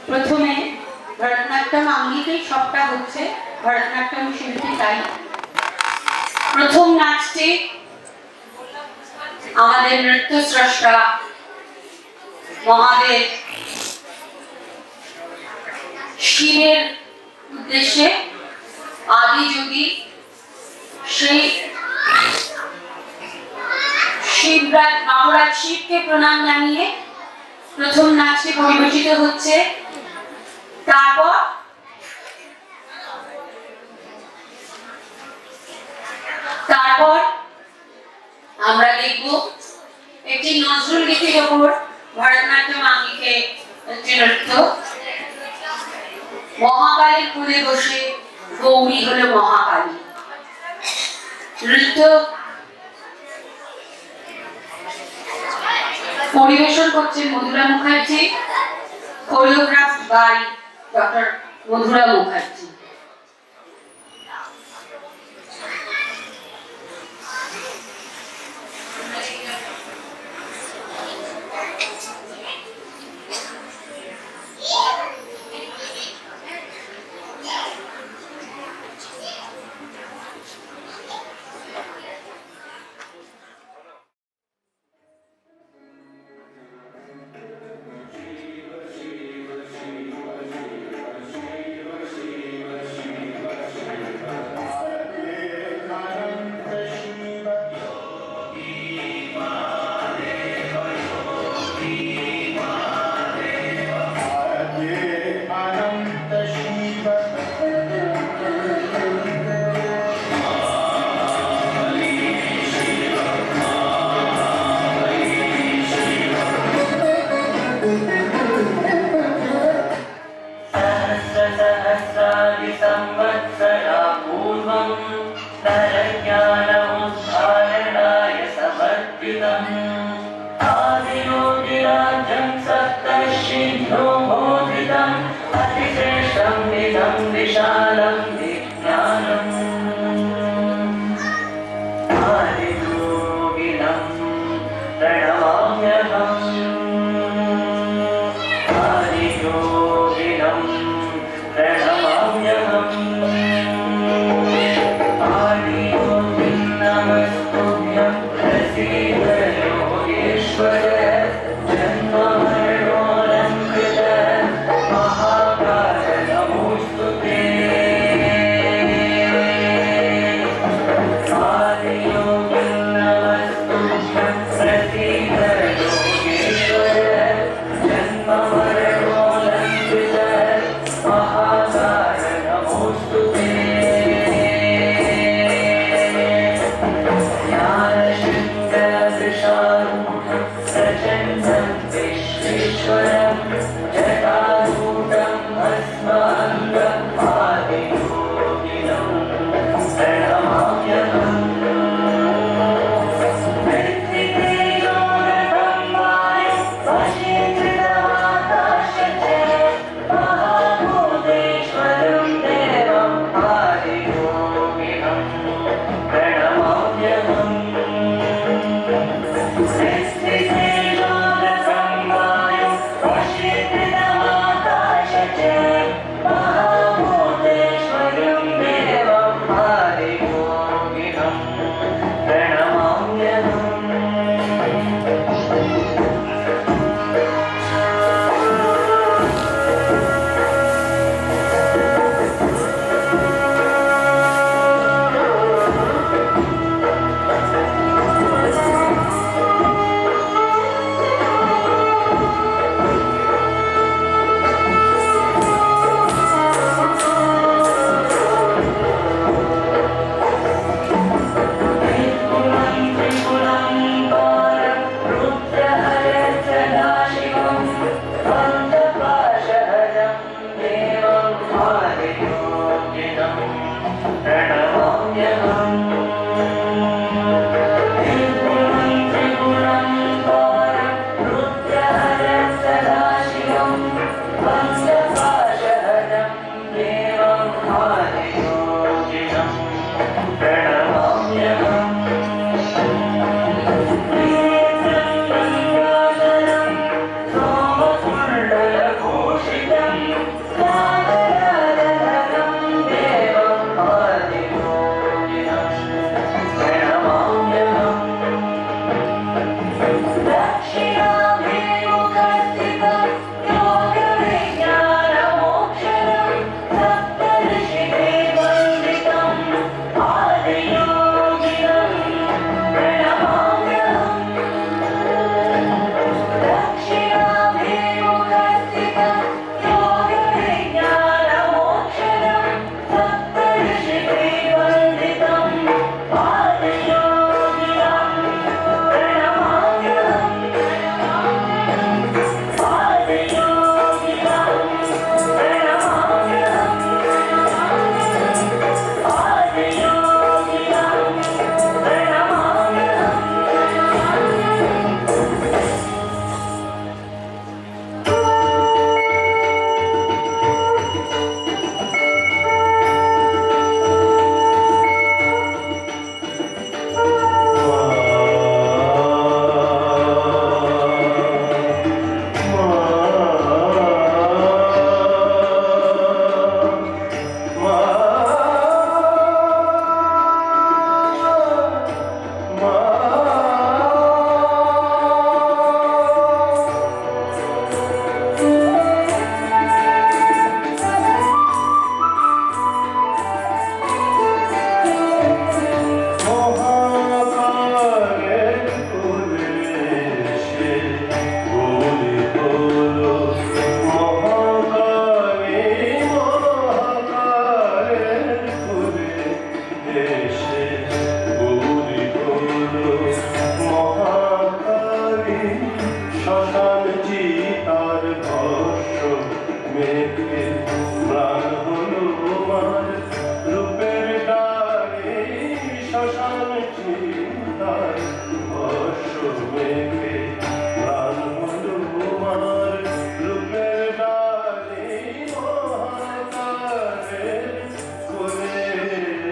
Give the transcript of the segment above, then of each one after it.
প্রথমে ভরতনাট্যম আঙ্গিকেই সবটা হচ্ছে, ভরতনাট্যম শিল্পী তাই। প্রথম নাচটি আমাদের নৃত্য স্রষ্টা মহাদেব শিবের উদ্দেশ্যে আদি যোগী সেই শিবরাজ নবরাজ শিবকে প্রণাম জানিয়ে প্রথম নাচটি পরিবেশিত হচ্ছে। তারপর আমরা দেখব একটি নজরুল গীতির ওপর ভরতনাট্যম আঙ্গিকে একটি নৃত্য। মহাকালীর কোলে বসে গৌরী হলো মহাকালী। নৃত্য পরিবেশন করছেন Madhura Mukherjee, choreographed by doctor Madhura Mukherjee. মেঘে ম্লান হলো আমার রূপের ডালে শ্মশান চিন্তায় বর্ষ মেঘে ম্লান হলো আমার রূপের ডালে মহাকালের কোলে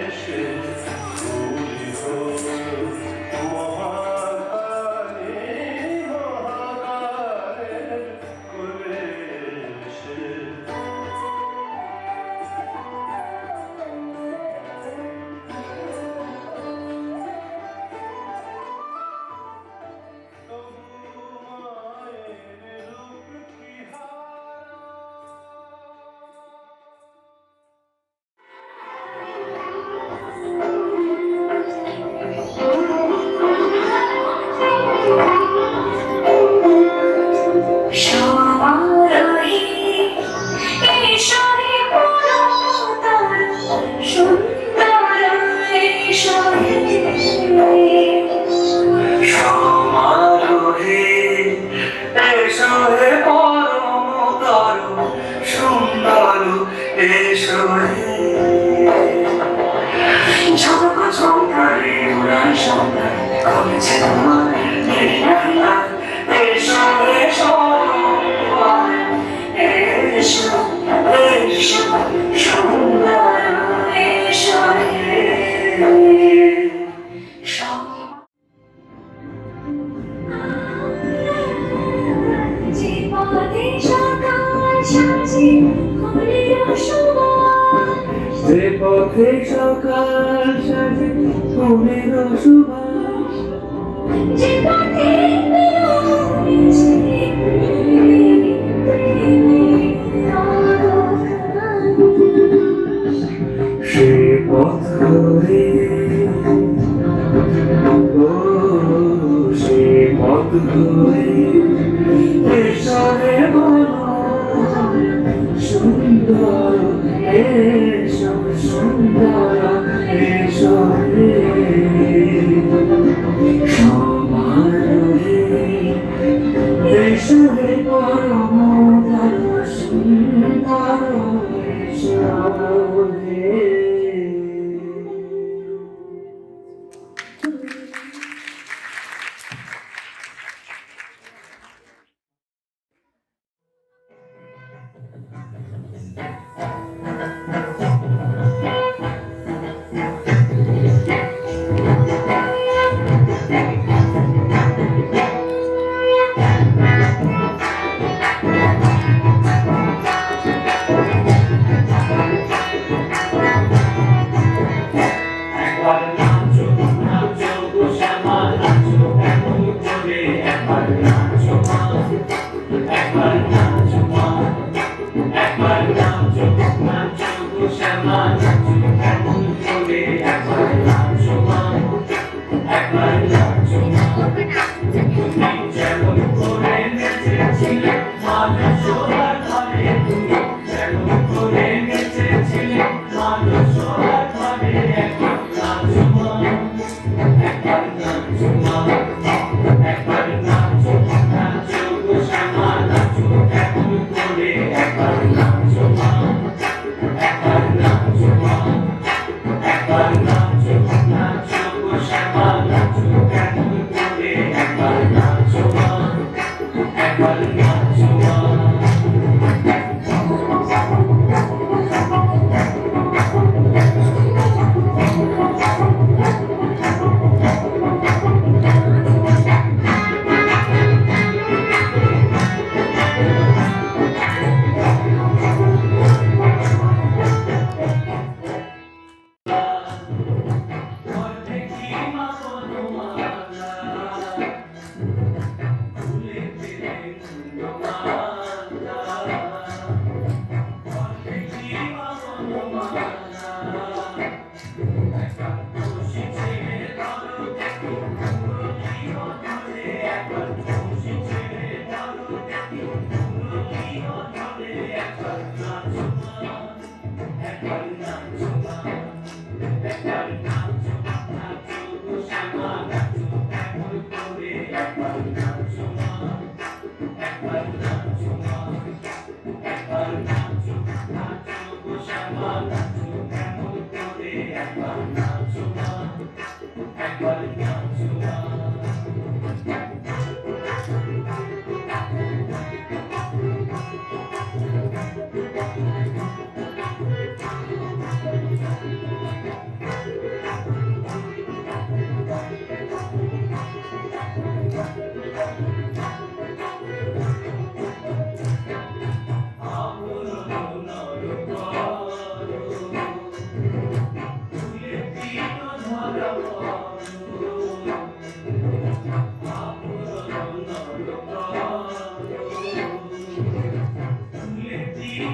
এসে ভুলি হলো মহাকালের কোলে এসে সমারোহে এসো হে পরমতর সুন্দর এসো হে সমারোহে এসো হে পরমতর সুন্দর এসো হে ঝলক ঝঙ্কারে উড়ান সংখ্যায় কমেছে তোমার মেঘনা এসো এসো এসো এসো সুন্দর এসো হে যে পথে সকাল সাজে ফুলের সুবাস যে পথে সকাল সাজে ফুলের সুবাস যে পথে বেরোচ্ছে সে পথ ধরে ও সে পথ ধরে এসো হে বলো সুন্দর এসো সুন্দর এসো হে সমার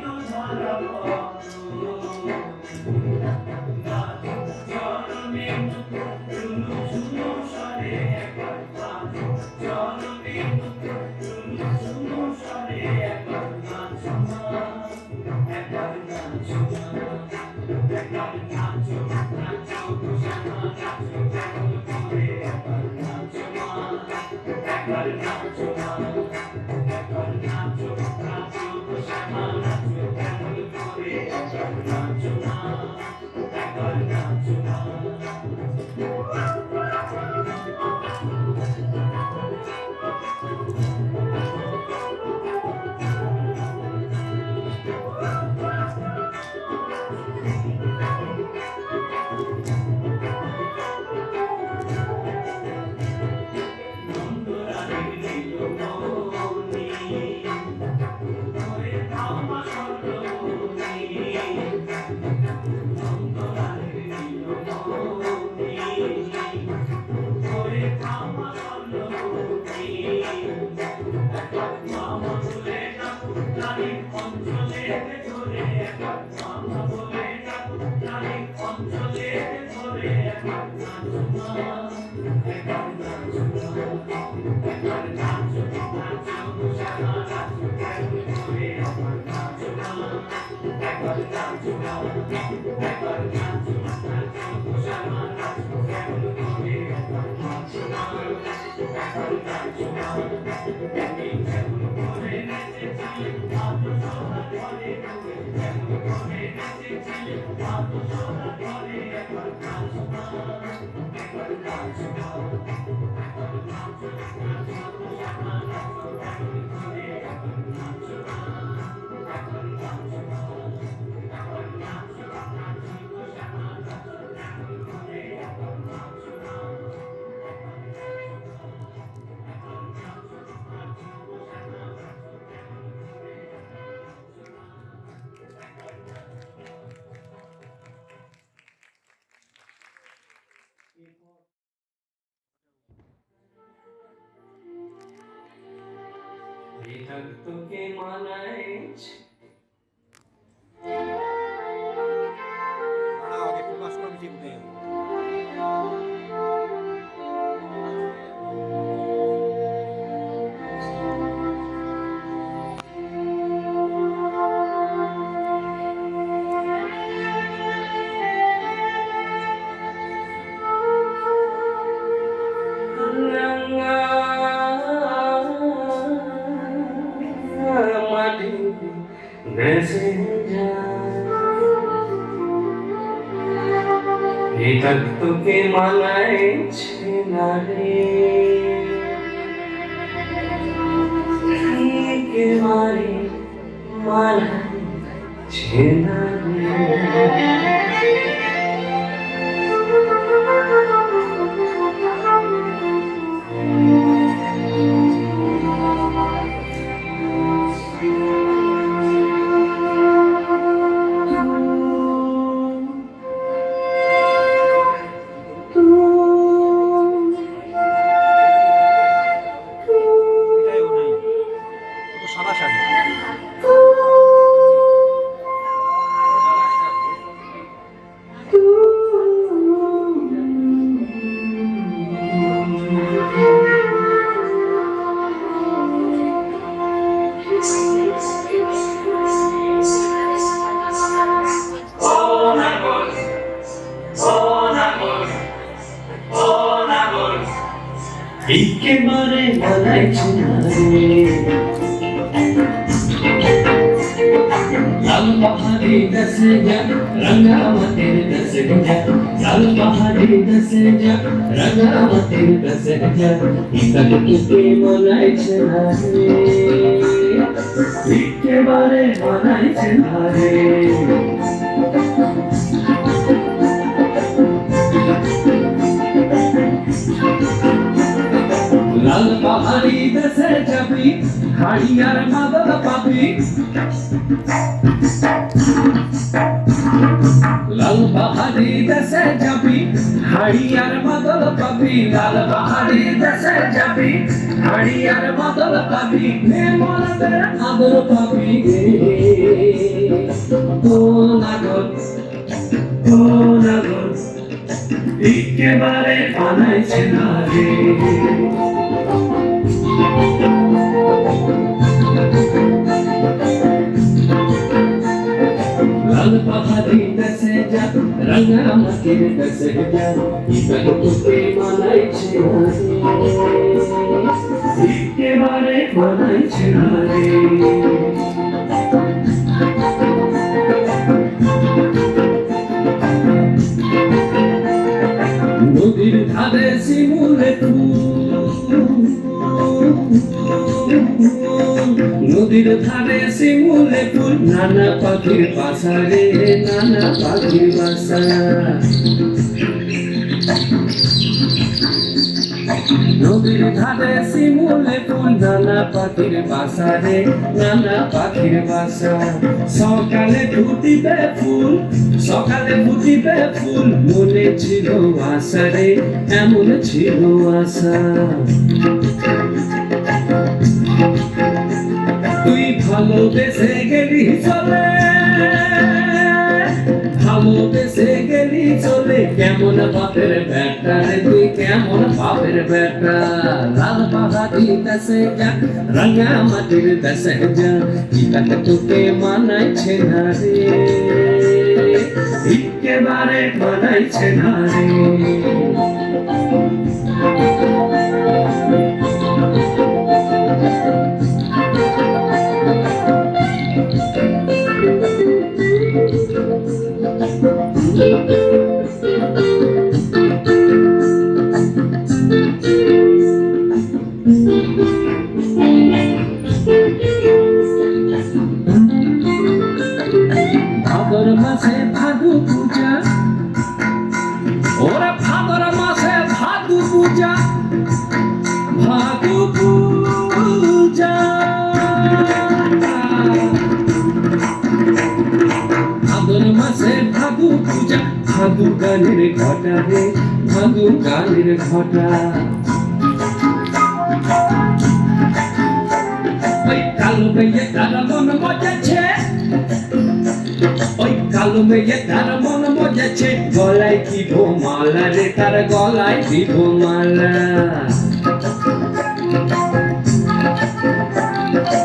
তো ধরা পড়ো নাচো চরণে চুনু চুনু সরে একবার নাচো চরণে চুনু চুনু সরে একবার নাচো মা একবার নাচো মা একবার নাচো নাচো শ্যামা নাচো কেমন করে একবার নাচো মা একবার নাচো মা একবার নাচো নাচো শ্যামা নাচো কেমন করে একবার নাচো মা একবার নাচো মা তোকে মানাইছে আগে প্রকাশ কমিটি নেই দেশে এটা তোকে মানাইছে না রে একেবারে মানাইছে না রে এটাইও নেই তো সাদা শাড়ি একেবারে মানাইছে না রে লাল পাহাড়ি দশে যা রঙ্গাবতীর দশে যা লাল পাহাড়ি দশে যা রঙ্গাবতীর দশে যা ইতক তোকে মানাইছে না রে একেবারে মানাইছে না রে লাল পাহাড়ি দেশে যাবি হাড়িয়ার মাদল পাবি লাল পাহাড়ি দেশে যাবি হাড়িয়ার মাদল পাবি লাল পাহাড়ি দেশে যাবি হাড়িয়ার মাদল পাবি নে মনদের আদর পাবি মানাইছে না রে। লাল পাহাড়ি দেশে যা, রাঙা মাটির দেশে যা, ইতার তোকে মানাইছে না রে, একেবারে মানাইছে না রে। নদীর ধারে শিমুলে ফুল, নদীর ধারে শিমুলে ফুল, নানা পাখির বাসা রে, নানা পাখির বাসা। নদীর ধারে শিমুলে ফুল, নানা পাখির বাসা রে, নানা পাখির বাসা। সকালে ফুটিবে ফুল, সকালে ফুটিবে ফুল, মনে ছিল আশা রে, এমন ছিল আশা। তুই ভালোবেসে গেলি চলে, ভালোবেসে গেলি চলে, কেমন বাপের বেটা রে তুই, কেমন বাপের বেটা। লাল পাহাড়ি দেশে যা, রাঙা মাটির দেশে যা, ইতাকে তোকে মানাইছে না রে, একেবারে মানাইছে না রে। ভাদর মাসে ভাদু পূজা, ওরা ভাদর মাসে ভাদু পূজা, ভাদু পূজা। ভাদর মাসে ভাদু পূজা, ভাদু গানের ঘটা রে, ভাদু গানের ঘটা। ওই কালো মেয়ে তার মন মজাছে, ওই কালো মেয়ে তার মন মজাছে, গলায় দিব মালা রে, তার গলায় দিব মালা।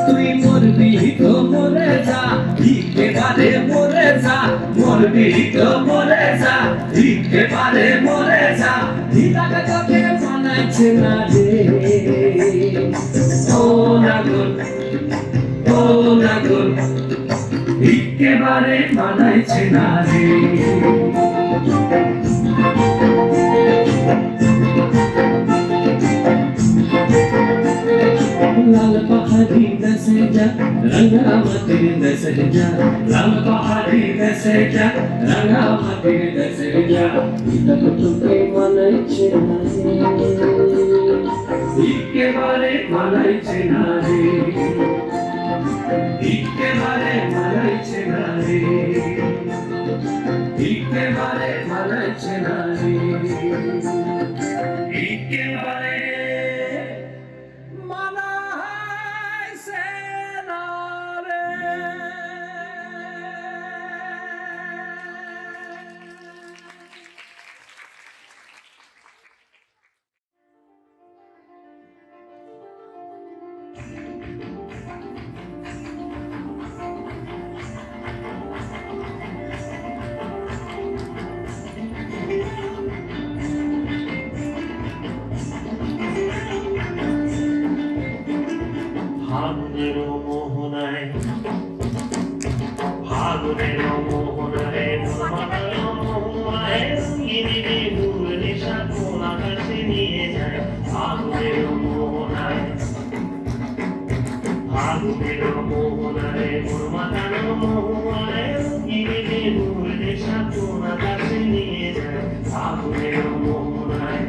তুই মরবি তো মরে যা, একেবারে মরে যা, মরবি তো মরে যা, একেবারে মরে যা। ইতাকে তোকে মানাইছে না রে, ও নাগর, ও নাগর, একেবারে মানাইছে না রে। লাল পাহাড়ি দেশে যা, রাঙা মাটির দেশে যা, লাল পাহাড়ি দেশে যা, রাঙা মাটির দেশে যা, ইতাকে তোকে মানাইছে না রে, একেবারে মানাইছে না রে, একেবারে মানাইছে না রে, একেবারে মানাইছে না রে, একেবারে মানাইছে না রে। ফাগুনের মোহনায়, ফাগুনের মোহনায়, তোমার মোহনায়, রঙিনী ফুল নেশা কোন আকাশে নিয়ে যায়। ফাগুনের মোহনায়, ফাগুনের মোহনায়, মোর মাতানো মোহনায়, রঙিনী ফুল নেশা কোন আকাশে নিয়ে যায়। ফাগুনের মোহনায়,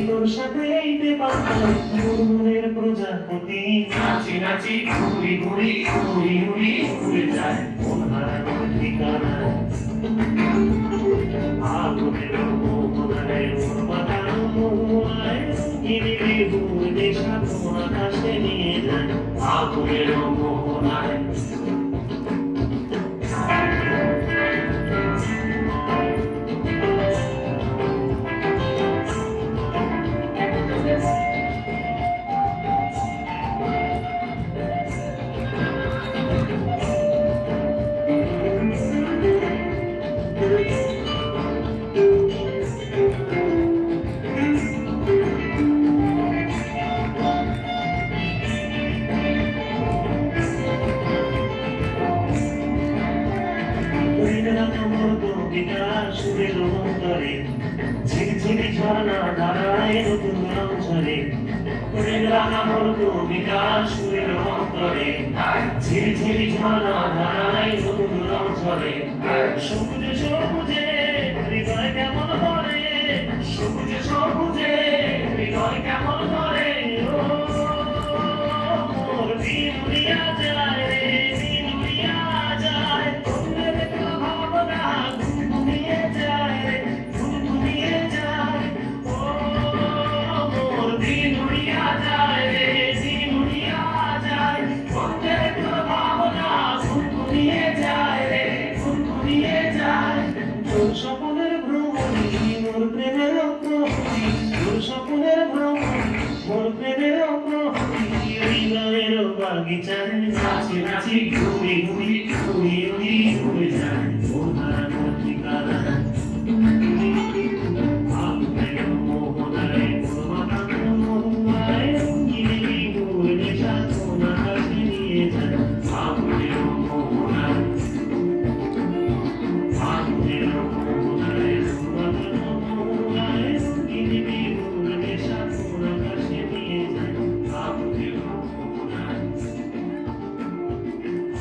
তোর সাথেইতে পাতায় মনের প্রজাপতি নাচি নাচি ঘুরি ঘুরি ঘুরি ঘুরি ঘুরে যায় মন হারানোর ঠিকানা আগুনের মোহনায় মন মাতানো মোহনায় গিরিগিরি ঘুরে দেশা কোন আকাশে নিয়ে যায় আগুনের মোহনায় সুরের অন্তরে ঝিরঝিরি ঝর্ণা ধারায় নতুন রং ঝরে আমার কবিতা সুরের অন্তরে ঝিরঝিরি ঝর্ণা ধারায় নতুন রং ঝরে সবুজে সবুজে হৃদয় কেমন করে সবুজে সবুজে হৃদয় কেমন করে ও মোর দিন উড়িয়া যায় রে দিন উড়িয়া যায় তোদের তো ভাবনা ঘুমিয়ে যায় রে ঘুমিয়ে যায় ও মোর দিন উড়িয়া যায় রে দিন উড়িয়া যায় তোদের তো ভাবনা ঘুমিয়ে যায় রে ঘুমিয়ে যায় তোর স্বপ্নের ভ্রমণী মোর প্রেমের প্রহরী তোর স্বপ্নের ভ্রমণী মোর প্রেমের প্রহরী হৃদয়ের বাগিচায় নাচি নাচি ঘুরি ঘুরি ঘুরি ঘুরি ঘুরে যায় মন হারানোর ঠিকানা আগুনের মোহনায় মন মাতানো মোহনায় গিরিগিরি ঘুরে দেশা কোন আকাশে নিয়ে যায় আগুনের মোহনায় আগুনের মোহনায় মন মাতানো মোহনায় গিরিগিরি ঘুরে দেশা কোন আকাশে নিয়ে যায় আগুনের মোহনায়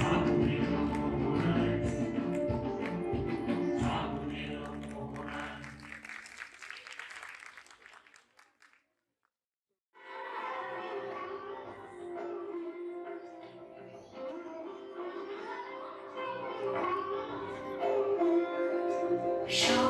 আগুনের মোহনায় আগুনের মোহনায় সব